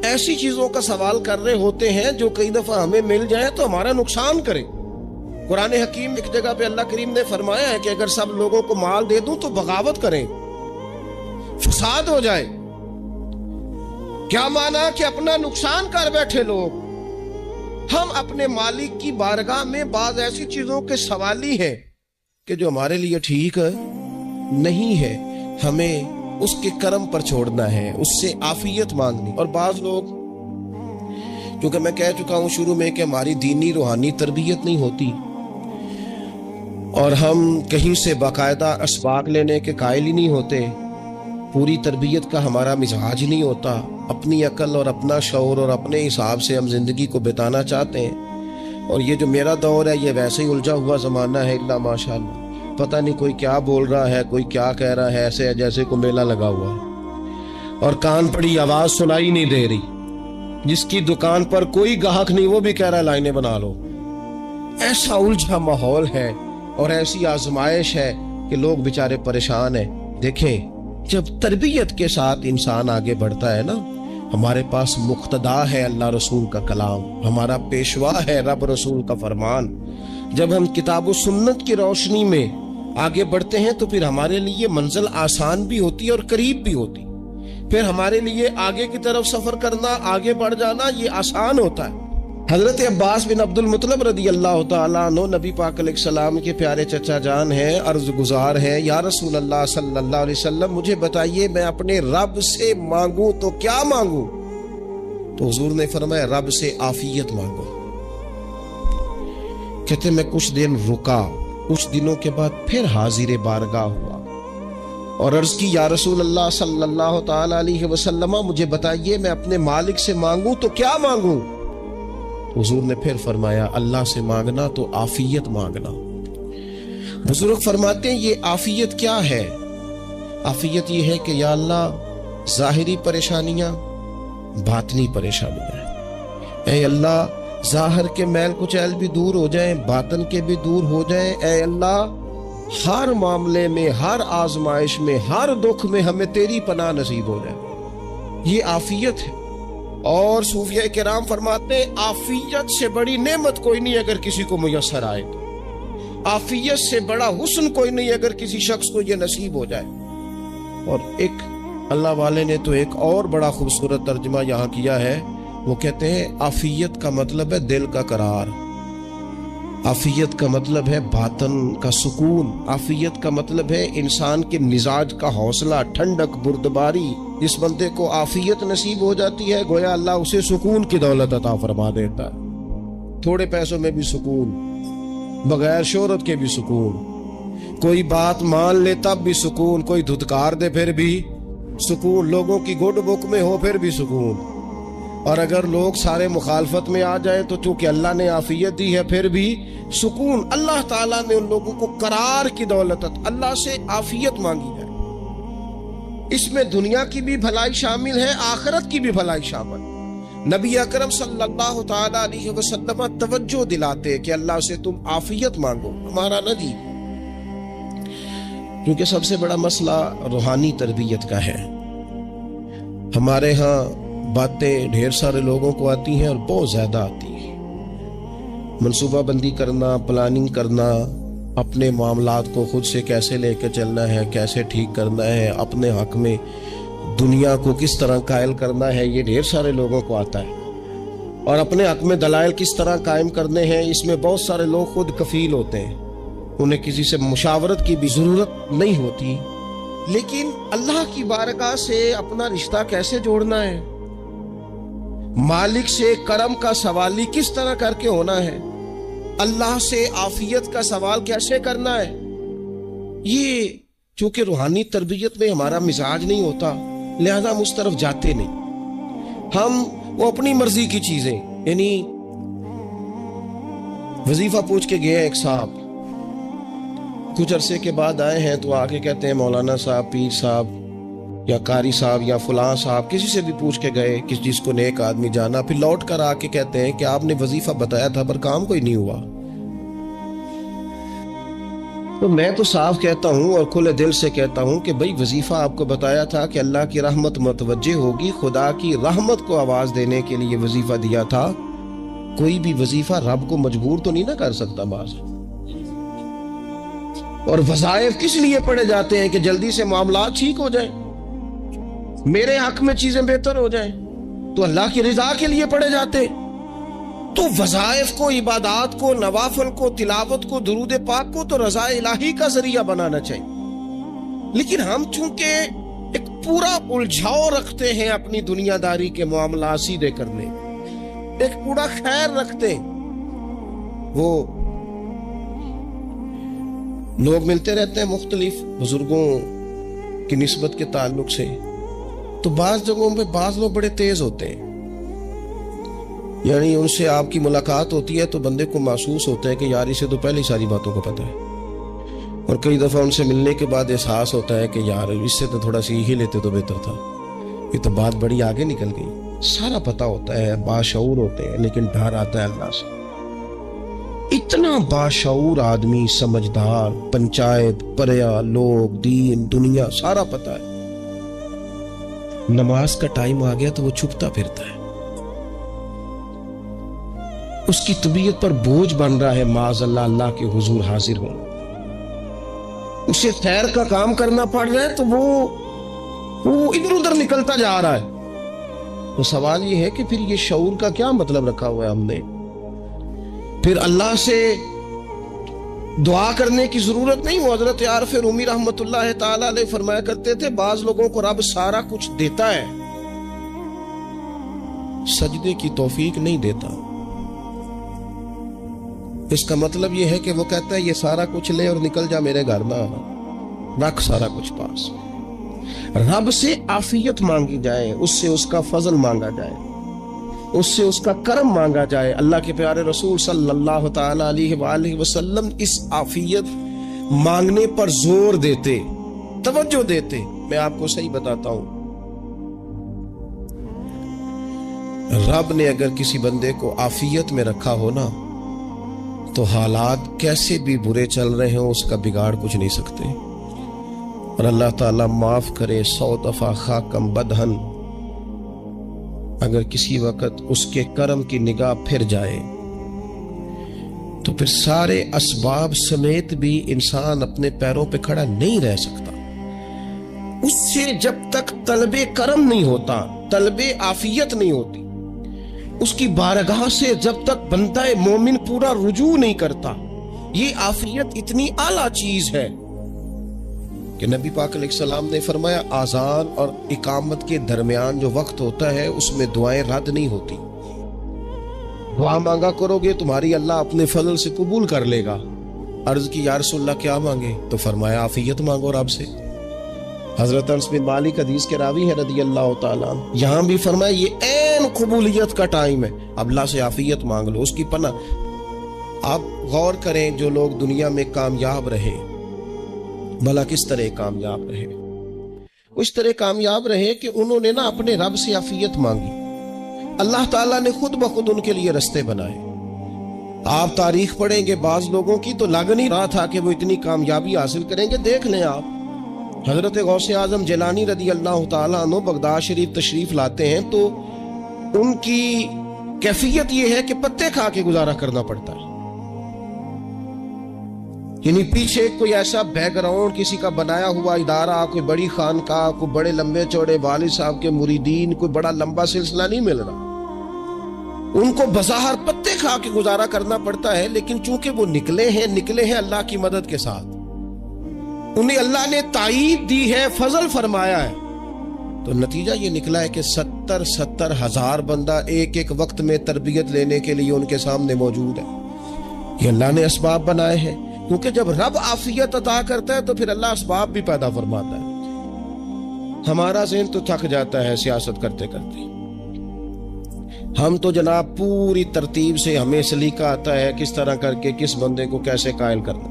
ایسی چیزوں کا سوال کر رہے ہوتے ہیں جو کئی دفعہ ہمیں مل جائیں تو ہمارا نقصان کریں۔ قرآن حکیم ایک جگہ پہ اللہ کریم نے فرمایا ہے کہ اگر سب لوگوں کو مال دے دوں تو بغاوت کریں، فساد ہو جائے۔ کیا مانا؟ کہ اپنا نقصان کر بیٹھے لوگ۔ ہم اپنے مالک کی بارگاہ میں بعض ایسی چیزوں کے سوالی ہیں کہ جو ہمارے لیے ٹھیک نہیں ہے، ہمیں اس کے کرم پر چھوڑنا ہے، اس سے عافیت مانگنی۔ اور بعض لوگ، کیونکہ میں کہہ چکا ہوں شروع میں کہ ہماری دینی روحانی تربیت نہیں ہوتی، اور ہم کہیں سے باقاعدہ اسباق لینے کے قائل ہی نہیں ہوتے، پوری تربیت کا ہمارا مزاج نہیں ہوتا، اپنی عقل اور اپنا شعور اور اپنے حساب سے ہم زندگی کو بتانا چاہتے ہیں۔ اور یہ جو میرا دور ہے یہ ویسے ہی الجھا ہوا زمانہ ہے، اللہ ماشاءاللہ، پتہ نہیں کوئی کیا بول رہا ہے، کوئی کیا کہہ رہا ہے، ایسے جیسے کوئی میلہ لگا ہوا ہے، اور کان پڑی آواز سنائی نہیں دے رہی۔ جس کی دکان پر کوئی گاہک نہیں وہ بھی کہہ رہا ہے لائنیں بنا لو۔ ایسا الجھا ماحول ہے اور ایسی آزمائش ہے کہ لوگ بیچارے پریشان ہیں۔ دیکھیں جب تربیت کے ساتھ انسان آگے بڑھتا ہے نا، ہمارے پاس مقتدا ہے اللہ رسول کا کلام، ہمارا پیشوا ہے رب رسول کا فرمان۔ جب ہم کتاب و سنت کی روشنی میں آگے بڑھتے ہیں تو پھر ہمارے لیے منزل آسان بھی ہوتی اور قریب بھی ہوتی، پھر ہمارے لیے آگے کی طرف سفر کرنا، آگے بڑھ جانا یہ آسان ہوتا ہے۔ حضرت عباس بن عبد المطلب رضی اللہ تعالیٰ عنہ نبی پاک علیہ السلام کے پیارے چچا جان ہیں، عرض گزار ہیں، یا رسول اللہ صلی اللہ علیہ وسلم مجھے بتائیے میں اپنے رب سے مانگوں تو کیا مانگوں؟ تو حضور نے فرمایا رب سے عافیت مانگو۔ کہتے میں کچھ دن رکا، کچھ دنوں کے بعد پھر حاضر بارگاہ ہوا اور عرض کی یا رسول اللہ صلی اللہ تعالیٰ علیہ وسلم مجھے بتائیے میں اپنے مالک سے مانگوں تو کیا مانگوں؟ حضور نے پھر فرمایا اللہ سے مانگنا تو عافیت مانگنا۔ بزرگ فرماتے ہیں یہ عافیت کیا ہے؟ عافیت یہ ہے کہ یا اللہ ظاہری پریشانیاں، باطنی پریشانیاں، اے اللہ ظاہر کے میل کچیل بھی دور ہو جائیں، باطن کے بھی دور ہو جائیں، اے اللہ ہر معاملے میں، ہر آزمائش میں، ہر دکھ میں ہمیں تیری پناہ نصیب ہو جائے۔ یہ عافیت ہے۔ اور صوفیہ کرام فرماتے ہیں عافیت سے بڑی نعمت کوئی نہیں اگر کسی کو میسر آئے تو، عافیت سے بڑا حسن کوئی نہیں اگر کسی شخص کو یہ نصیب ہو جائے۔ اور ایک اللہ والے نے تو ایک اور بڑا خوبصورت ترجمہ یہاں کیا ہے، وہ کہتے ہیں عافیت کا مطلب ہے دل کا قرار، عافیت کا مطلب ہے باطن کا سکون، عافیت کا مطلب ہے انسان کے مزاج کا حوصلہ، ٹھنڈک، بردباری۔ جس بندے کو عافیت نصیب ہو جاتی ہے گویا اللہ اسے سکون کی دولت عطا فرما دیتا ہے، تھوڑے پیسوں میں بھی سکون، بغیر شہرت کے بھی سکون، کوئی بات مان لے تب بھی سکون، کوئی دھتکار دے پھر بھی سکون، لوگوں کی گڈ بک میں ہو پھر بھی سکون۔ اور اگر لوگ سارے مخالفت میں آ جائیں تو چونکہ اللہ نے عافیت دی ہے پھر بھی سکون، اللہ تعالیٰ نے ان لوگوں کو قرار کی دولت، اللہ سے عافیت مانگی جائے، اس میں دنیا کی بھی بھلائی شامل ہے، آخرت کی بھی بھلائی شامل۔ نبی اکرم صلی اللہ تعالیٰ علیہ وسلم توجہ دلاتے کہ اللہ سے تم عافیت مانگو، ہمارا نہ جی، کیونکہ سب سے بڑا مسئلہ روحانی تربیت کا ہے۔ ہمارے ہاں باتیں ڈھیر سارے لوگوں کو آتی ہیں اور بہت زیادہ آتی ہیں، منصوبہ بندی کرنا، پلاننگ کرنا، اپنے معاملات کو خود سے کیسے لے کے چلنا ہے، کیسے ٹھیک کرنا ہے، اپنے حق میں دنیا کو کس طرح قائل کرنا ہے، یہ ڈھیر سارے لوگوں کو آتا ہے، اور اپنے حق میں دلائل کس طرح قائم کرنے ہیں، اس میں بہت سارے لوگ خود کفیل ہوتے ہیں، انہیں کسی سے مشاورت کی بھی ضرورت نہیں ہوتی۔ لیکن اللہ کی بارگاہ سے اپنا رشتہ کیسے جوڑنا ہے، مالک سے کرم کا سوالی کس طرح کر کے ہونا ہے، اللہ سے عافیت کا سوال کیسے کرنا ہے، یہ چونکہ روحانی تربیت میں ہمارا مزاج نہیں ہوتا، لہذا ہم اس طرف جاتے نہیں، ہم وہ اپنی مرضی کی چیزیں، یعنی وظیفہ پوچھ کے گئے ایک صاحب، کچھ عرصے کے بعد آئے ہیں تو آ کے کہتے ہیں مولانا صاحب، پیر صاحب یا قاری صاحب یا فلاں صاحب، کسی سے بھی پوچھ کے گئے، کس چیز کو نیک آدمی جانا، پھر لوٹ کر آ کے کہتے ہیں کہ آپ نے وظیفہ بتایا تھا پر کام کوئی نہیں ہوا۔ تو میں تو صاف کہتا ہوں اور کھلے دل سے کہتا ہوں کہ بھئی وظیفہ آپ کو بتایا تھا کہ اللہ کی رحمت متوجہ ہوگی، خدا کی رحمت کو آواز دینے کے لیے وظیفہ دیا تھا، کوئی بھی وظیفہ رب کو مجبور تو نہیں نہ کر سکتا باز۔ اور وظائف کس لیے پڑھے جاتے ہیں کہ جلدی سے معاملات ٹھیک ہو جائیں، میرے حق میں چیزیں بہتر ہو جائیں، تو اللہ کی رضا کے لیے پڑھے جاتے۔ تو وظائف کو، عبادات کو، نوافل کو، تلاوت کو، درود پاک کو تو رضا الہی کا ذریعہ بنانا چاہیے، لیکن ہم چونکہ ایک پورا الجھاؤ رکھتے ہیں اپنی دنیا داری کے معاملات سیدھے کرنے، ایک پورا خیر رکھتے ہیں، وہ لوگ ملتے رہتے ہیں مختلف بزرگوں کی نسبت کے تعلق سے، تو بعض جگہوں پہ بعض لوگ بڑے تیز ہوتے ہیں، یعنی ان سے آپ کی ملاقات ہوتی ہے تو بندے کو محسوس ہوتا ہے کہ یار اسے تو پہلے ساری باتوں کو پتہ ہے، اور کئی دفعہ ان سے ملنے کے بعد احساس ہوتا ہے کہ یار اس سے تو تھوڑا سیکھ ہی لیتے تو بہتر تھا، یہ تو بات بڑی آگے نکل گئی۔ سارا پتہ ہوتا ہے، باشعور ہوتے ہیں، لیکن ڈر آتا ہے اللہ سے۔ اتنا باشعور آدمی، سمجھدار، پنچایت، پریا، لوگ، دین، دنیا سارا پتہ ہے، نماز کا ٹائم آ گیا تو وہ چھپتا پھرتا ہے، اس کی طبیعت پر بوجھ بن رہا ہے معاذ اللہ اللہ کے حضور حاضر ہونا، اسے خیر کا کام کرنا پڑ رہا ہے تو وہ ادھر ادھر نکلتا جا رہا ہے۔ تو سوال یہ ہے کہ پھر یہ شعور کا کیا مطلب رکھا ہوا ہے ہم نے؟ پھر اللہ سے دعا کرنے کی ضرورت نہیں۔ وہ حضرت عارف رومی رحمت اللہ تعالی علیہ فرمایا کرتے تھے بعض لوگوں کو رب سارا کچھ دیتا ہے، سجدے کی توفیق نہیں دیتا۔ اس کا مطلب یہ ہے کہ وہ کہتا ہے یہ سارا کچھ لے اور نکل جا میرے گھر نہ آنا، رکھ سارا کچھ پاس۔ رب سے عافیت مانگی جائے، اس سے اس کا فضل مانگا جائے، اس سے اس کا کرم مانگا جائے۔ اللہ کے پیارے رسول صلی اللہ تعالی علیہ وآلہ وسلم اس عافیت مانگنے پر زور دیتے، توجہ دیتے۔ میں آپ کو صحیح بتاتا ہوں، رب نے اگر کسی بندے کو عافیت میں رکھا ہو نا تو حالات کیسے بھی برے چل رہے ہوں اس کا بگاڑ کچھ نہیں سکتے۔ اور اللہ تعالیٰ معاف کرے، 100 دفعہ خاکم بدہن، اگر کسی وقت اس کے کرم کی نگاہ پھر جائے تو پھر سارے اسباب سمیت بھی انسان اپنے پیروں پہ کھڑا نہیں رہ سکتا۔ اس سے جب تک طلب کرم نہیں ہوتا، طلب عافیت نہیں ہوتی، اس کی بارگاہ سے جب تک بندہ مومن پورا رجوع نہیں کرتا، یہ عافیت اتنی اعلیٰ چیز ہے کہ نبی پاک علیہ السلام نے فرمایا آذان اور اقامت کے درمیان جو وقت ہوتا ہے اس میں دعائیں رد نہیں ہوتی۔ دعا مانگا کرو گے تمہاری اللہ اپنے فضل سے قبول کر لے گا۔ عرض کی یا رسول اللہ کیا مانگے؟ تو فرمایا عافیت مانگو رب سے۔ حضرت انس بن مالک حدیث کے راوی ہیں رضی اللہ تعالیٰ عنہ، یہاں بھی فرمایا یہ عین قبولیت کا ٹائم ہے، اب اللہ سے عافیت مانگ لو، اس کی پناہ۔ آپ غور کریں جو لوگ دنیا میں کامیاب رہے، بھلا کس طرح کامیاب رہے؟ اس طرح کامیاب رہے کہ انہوں نے نا اپنے رب سے عافیت مانگی، اللہ تعالیٰ نے خود بخود ان کے لیے رستے بنائے۔ آپ تاریخ پڑھیں گے بعض لوگوں کی تو لگ نہیں رہا تھا کہ وہ اتنی کامیابی حاصل کریں گے۔ دیکھ لیں آپ، حضرت غوث اعظم جیلانی رضی اللہ تعالیٰ عنہ بغداد شریف تشریف لاتے ہیں تو ان کی کیفیت یہ ہے کہ پتے کھا کے گزارا کرنا پڑتا ہے، یعنی پیچھے کوئی ایسا بیک گراؤنڈ کسی کا بنایا ہوا ادارہ، کوئی بڑی خانقاہ، کوئی بڑے لمبے چوڑے والد صاحب کے مریدین، کوئی بڑا لمبا سلسلہ نہیں مل رہا، ان کو بظاہر پتے کھا کے گزارا کرنا پڑتا ہے، لیکن چونکہ وہ نکلے ہیں اللہ کی مدد کے ساتھ، انہیں اللہ نے تائید دی ہے، فضل فرمایا ہے، تو نتیجہ یہ نکلا ہے کہ 70 ہزار بندہ ایک ایک وقت میں تربیت لینے کے لیے ان کے سامنے موجود ہے۔ یہ اللہ نے اسباب بنائے ہیں، کیونکہ جب رب عافیت عطا کرتا ہے تو پھر اللہ اسباب بھی پیدا فرماتا ہے۔ ہمارا ذہن تو تھک جاتا ہے سیاست کرتے کرتے، ہم تو جناب پوری ترتیب سے ہمیں سلیقہ آتا ہے کس طرح کر کے کس بندے کو کیسے قائل کرنا،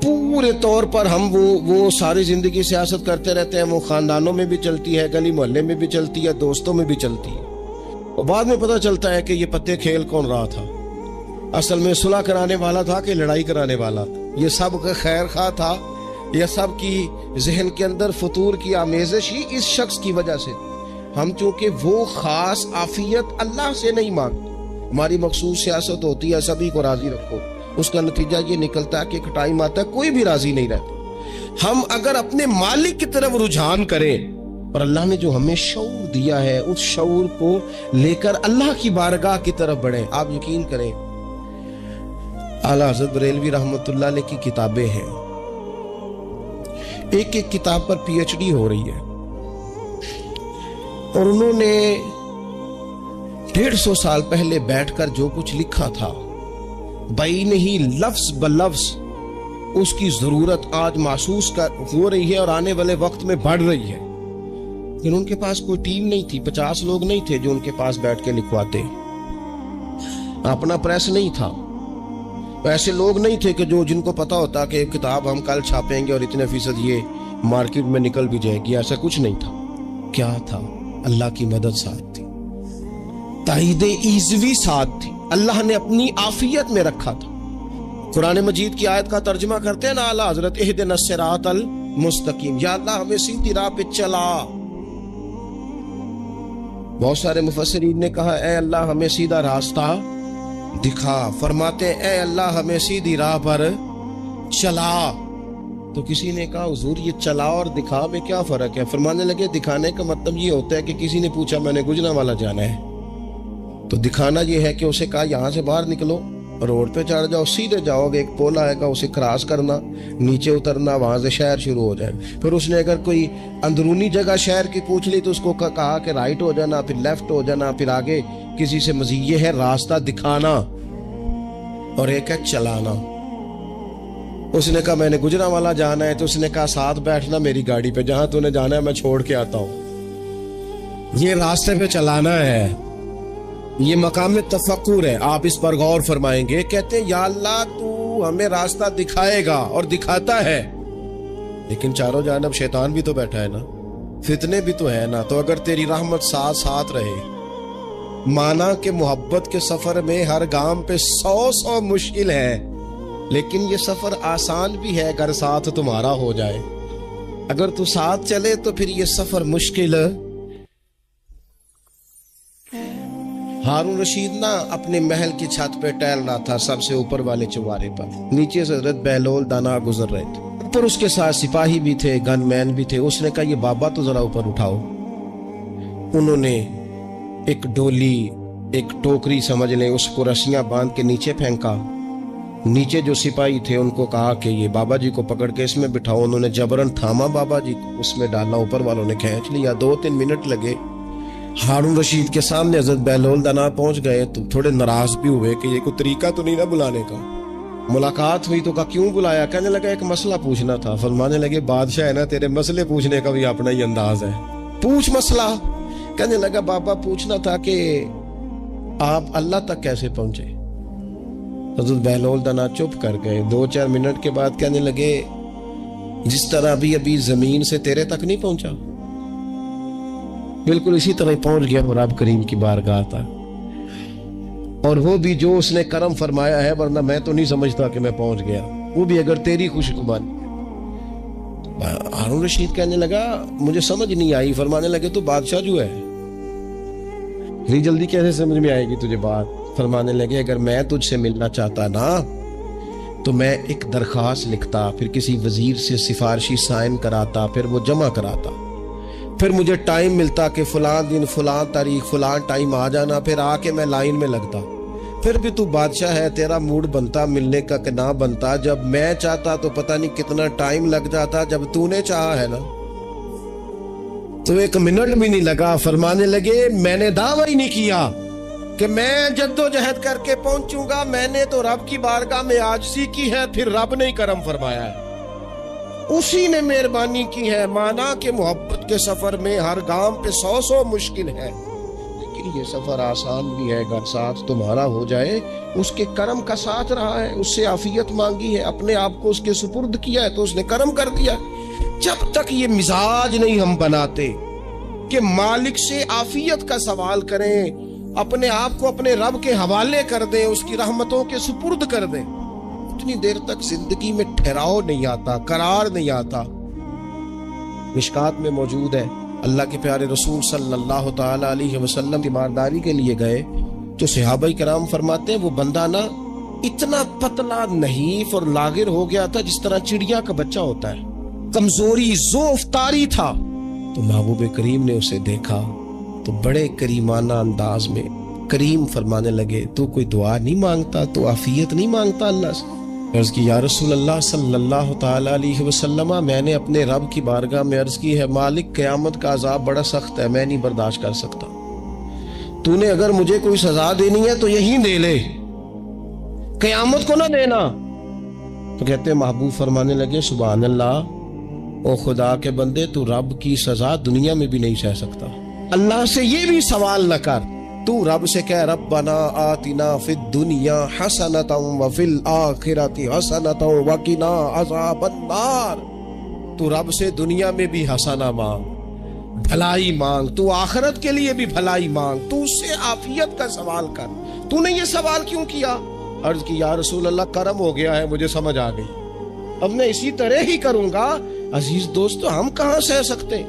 پورے طور پر ہم وہ ساری زندگی سیاست کرتے رہتے ہیں، وہ خاندانوں میں بھی چلتی ہے، گلی محلے میں بھی چلتی ہے، دوستوں میں بھی چلتی ہے، اور بعد میں پتہ چلتا ہے کہ یہ پتے کھیل کون رہا تھا، اصل میں صلح کرانے والا تھا کہ لڑائی کرانے والا تھا، یہ سب کا خیر خواہ تھا، یہ سب کی ذہن کے اندر فطور کی آمیزش ہی اس شخص کی وجہ سے۔ ہم چونکہ وہ خاص عافیت اللہ سے نہیں مانگتے، ہماری مخصوص سیاست ہوتی ہے سبھی کو راضی رکھو، اس کا نتیجہ یہ نکلتا ہے کہ ایک ٹائم آتا ہے کوئی بھی راضی نہیں رہتا۔ ہم اگر اپنے مالک کی طرف رجحان کریں اور اللہ نے جو ہمیں شعور دیا ہے اس شعور کو لے کر اللہ کی بارگاہ کی طرف بڑھیں، آپ یقین کریں اعلیٰ حضرت بریلوی رحمۃ اللہ علیہ کی کتابیں ہیں، ایک ایک کتاب پر پی ایچ ڈی ہو رہی ہے، اور انہوں نے 150 سال پہلے بیٹھ کر جو کچھ لکھا تھا بین ہی لفظ بلفظ اس کی ضرورت آج محسوس ہو رہی ہے اور آنے والے وقت میں بڑھ رہی ہے، لیکن ان کے پاس کوئی ٹیم نہیں تھی، 50 لوگ نہیں تھے جو ان کے پاس بیٹھ کے لکھواتے، اپنا پریس نہیں تھا، ایسے لوگ نہیں تھے کہ جن کو پتا ہوتا کہ کتاب ہم کل چھاپیں گے اور اتنے فیصد یہ مارکیٹ میں نکل بھی جائے گی، ایسا کچھ نہیں تھا۔ کیا تھا؟ اللہ کی مدد ساتھ تھی، تائید ایزوی ساتھ تھی، اللہ نے اپنی عافیت میں رکھا تھا۔ قرآن مجید کی آیت کا ترجمہ کرتے ہیں نا اعلیٰ حضرت اہدنا الصراط المستقیم، یا اللہ ہمیں سیدھی راہ پہ چلا۔ بہت سارے مفسرین نے کہا اے اللہ ہمیں سیدھا راستہ دکھا، فرماتے اے اللہ ہمیں سیدھی راہ پر چلا۔ تو کسی نے کہا حضور یہ چلا اور دکھا میں کیا فرق ہے؟ فرمانے لگے دکھانے کا مطلب یہ ہوتا ہے کہ کسی نے پوچھا میں نے گجرانوالہ جانا ہے، تو دکھانا یہ ہے کہ اسے کہا یہاں سے باہر نکلو، روڈ پہ چڑھ جاؤ، سیدھے جاؤ گے، ایک پول آئے گا اسے کراس کرنا، نیچے اترنا، وہاں سے شہر شروع ہو جائے۔ پھر اس نے اگر کوئی اندرونی جگہ شہر کی پوچھ لی تو اس کو کہا کہ رائٹ ہو جانا، پھر لیفٹ ہو جانا، پھر آگے کسی سے مزید۔ یہ ہے راستہ دکھانا، اور ایک ہے چلانا۔ اس نے کہا میں نے گجرانوالہ جانا ہے، تو اس نے کہا ساتھ بیٹھنا میری گاڑی پہ، جہاں تو نے جانا ہے میں چھوڑ کے آتا ہوں۔ یہ راستے پہ چلانا ہے، یہ مقام تفکر ہے، آپ اس پر غور فرمائیں گے۔ کہتے ہیں یا اللہ تو ہمیں راستہ دکھائے گا اور دکھاتا ہے، لیکن چاروں جانب شیطان بھی تو بیٹھا ہے نا، فتنے بھی تو ہے نا، تو اگر تیری رحمت ساتھ رہے، مانا کہ محبت کے سفر میں ہر گام پہ 100 مشکل ہے، لیکن یہ سفر آسان بھی ہے اگر ساتھ تمہارا ہو جائے۔ اگر تو ساتھ چلے تو پھر یہ سفر مشکل۔ ہارون رشید نا اپنے محل کی چھت پہ ٹہل رہا تھا، سب سے اوپر والے چوارے پر، نیچے سے حضرت بہلول دانا گزر رہے تھے، اوپر اس کے ساتھ سپاہی بھی تھے، گن مین بھی تھے۔ اس نے کہا یہ بابا تو ذرا اوپر اٹھاؤ۔ انہوں نے ایک ڈولی، ایک ٹوکری سمجھ لیں، اس کو رسیاں باندھ کے نیچے پھینکا۔ نیچے جو سپاہی تھے ان کو کہا کہ یہ بابا جی کو پکڑ کے اس میں بٹھاؤ۔ انہوں نے جبرن تھاما بابا جی کو، اس میں ڈالنا، اوپر والوں نے کھینچ لیا۔ 2-3 منٹ لگے۔ ہارون رشید کے سامنے حضرت بہلول دانا پہنچ گئے تو تھوڑے ناراض بھی ہوئے کہ یہ کوئی طریقہ تو نہیں نا بلانے کا۔ ملاقات ہوئی تو کہا کیوں بلایا؟ کہنے لگا ایک مسئلہ پوچھنا تھا۔ فرمانے لگے بادشاہ ہے نا، تیرے مسئلے پوچھنے کا بھی اپنا ہی انداز ہے، پوچھ مسئلہ۔ کہنے لگا بابا پوچھنا تھا کہ آپ اللہ تک کیسے پہنچے؟ حضرت بہلول دانا چپ کر گئے۔ 2-4 منٹ کے بعد کہنے لگے جس طرح ابھی زمین سے تیرے تک نہیں پہنچا، بالکل اسی طرح پہنچ گیا وہ رب کریم کی بارگاہ تک، اور وہ بھی جو اس نے کرم فرمایا ہے، ورنہ میں تو نہیں سمجھتا کہ میں پہنچ گیا، وہ بھی اگر تیری خوش گمانی۔ ہارون رشید کہنے لگا مجھے سمجھ نہیں آئی۔ فرمانے لگے تو بادشاہ جو ہے، اتنی جلدی کیسے سمجھ میں آئے گی تجھے بات؟ فرمانے لگے اگر میں تجھ سے ملنا چاہتا نا تو میں ایک درخواست لکھتا، پھر کسی وزیر سے سفارشی سائن کراتا، پھر وہ جمع کراتا، پھر مجھے ٹائم ملتا کہ فلاں دن فلاں تاریخ فلاں ٹائم آ جانا، پھر آ کے میں لائن میں لگتا۔ پھر بھی تو بادشاہ ہے، تیرا موڈ بنتا ملنے کا کہ نہ بنتا؟ جب میں چاہتا تو پتہ نہیں کتنا ٹائم لگ جاتا، جب تو نے چاہا ہے نا تو 1 منٹ بھی نہیں لگا۔ فرمانے لگے میں نے دعویٰ ہی نہیں کیا کہ میں جدوجہد کر کے پہنچوں گا، میں نے تو رب کی بارگاہ میں عاجزی کی ہے، پھر رب نے ہی کرم فرمایا ہے، اسی نے مہربانی کی ہے۔ مانا کہ محبت کے سفر میں ہر گام پہ 100 مشکل ہے، لیکن یہ سفر آسان بھی ہے اگر ساتھ تمہارا ہو جائے۔ اس کے کرم کا ساتھ رہا ہے، اس سے عافیت مانگی ہے، اپنے آپ کو اس کے سپرد کیا ہے تو اس نے کرم کر دیا۔ جب تک یہ مزاج نہیں ہم بناتے کہ مالک سے عافیت کا سوال کریں، اپنے آپ کو اپنے رب کے حوالے کر دیں، اس کی رحمتوں کے سپرد کر دیں، اتنی دیر تک زندگی میں ٹھہراؤ نہیں آتا، قرار نہیں آتا۔ مشکات میں موجود ہے، اللہ کے پیارے رسول صلی اللہ تعالی علیہ وسلم تیمارداری کے لیے گئے تو صحابہ کرام فرماتے ہیں وہ بندہ نا اتنا پتلا نحیف اور لاغر ہو گیا تھا جس طرح چڑیا کا بچہ ہوتا ہے، کمزوری ضعف طاری تھا۔ تو محبوب کریم نے اسے دیکھا تو بڑے کریمانہ انداز میں کریم فرمانے لگے تو کوئی دعا نہیں مانگتا، تو عافیت نہیں مانگتا اللہ سے؟ عرض کی یا رسول اللہ صلی اللہ تعالی علیہ وسلم، میں نے اپنے رب کی بارگاہ میں عرض کی ہے مالک قیامت کا عذاب بڑا سخت ہے، میں نہیں برداشت کر سکتا، تو نے اگر مجھے کوئی سزا دینی ہے تو یہی دے لے، قیامت کو نہ دینا۔ تو کہتے محبوب فرمانے لگے سبحان اللہ، او خدا کے بندے تو رب کی سزا دنیا میں بھی نہیں سہ سکتا، اللہ سے یہ بھی سوال نہ کر، تو رب سے کہہ ربنا آتنا فی الدنیا حسنۃ وفی الآخرۃ حسنۃ وقنا عذاب النار۔ تو رب سے دنیا میں بھی حسنہ مانگ، بھلائی مانگ، تو آخرت کے لیے بھی بھلائی مانگ، تو اس سے عافیت کا سوال کر۔ تو نے یہ سوال کیوں کیا؟ عرض کی یا رسول اللہ کرم ہو گیا ہے، مجھے سمجھ آ گئی، اب میں اسی طرح ہی کروں گا۔ عزیز دوستو، ہم کہاں سہ سکتے؟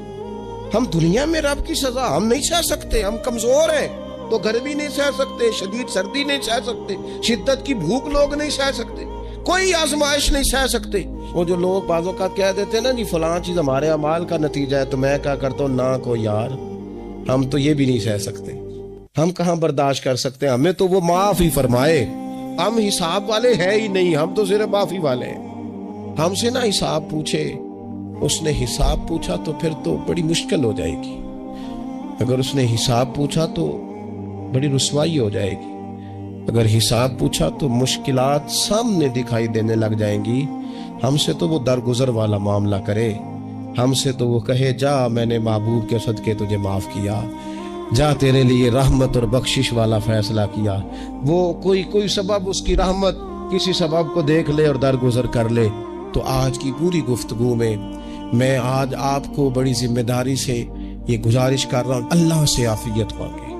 ہم دنیا میں رب کی سزا ہم نہیں سہ سکتے، ہم کمزور ہیں تو گرمی نہیں سہ سکتے، شدید سردی نہیں سہ سکتے، شدت کی بھوک لوگ نہیں سہ سکتے، کوئی آزمائش نہیں سہ سکتے۔ وہ جو لوگ بعض اوقات کہہ دیتے ہیں نا جی فلاں چیز ہمارے اعمال کا نتیجہ ہے، تو میں کیا کرتا ہوں نہ کو یار، ہم تو یہ بھی نہیں سہ سکتے، ہم کہاں برداشت کر سکتے، ہمیں تو وہ معاف ہی فرمائے، ہم حساب والے ہیں ہی نہیں، ہم تو صرف معافی والے ہیں۔ ہم سے نہ حساب پوچھے، اس نے حساب پوچھا تو پھر تو بڑی مشکل ہو جائے گی، اگر اس نے حساب پوچھا تو بڑی رسوائی ہو جائے گی، اگر حساب پوچھا تو مشکلات سامنے دکھائی دینے لگ جائیں گی۔ ہم سے تو وہ درگزر والا معاملہ کرے، ہم سے تو وہ کہے جا میں نے محبوب کے صدقے تجھے معاف کیا، جا تیرے لیے رحمت اور بخشش والا فیصلہ کیا۔ وہ کوئی سبب اس کی رحمت کسی سبب کو دیکھ لے اور درگزر کر لے۔ تو آج کی پوری گفتگو میں آج آپ کو بڑی ذمہ داری سے یہ گزارش کر رہا ہوں، اللہ سے عافیت مانگے،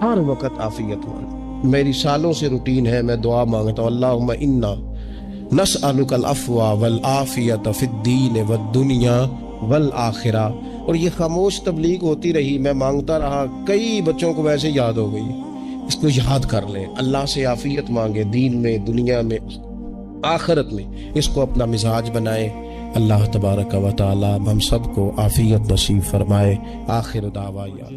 ہر وقت عافیت مانگے۔ میری سالوں سے روٹین ہے، میں دعا مانگتا ہوں اللہم انا نسألک العفو والعافیت فی الدین والدنیا والآخرہ، اور یہ خاموش تبلیغ ہوتی رہی، میں مانگتا رہا، کئی بچوں کو ویسے یاد ہو گئی، اس کو یاد کر لیں، اللہ سے عافیت مانگے، دین میں، دنیا میں، آخرت میں، اس کو اپنا مزاج بنائے۔ اللہ تبارک و تعالی ہم سب کو عافیت نصیب فرمائے۔ آخر دعوانا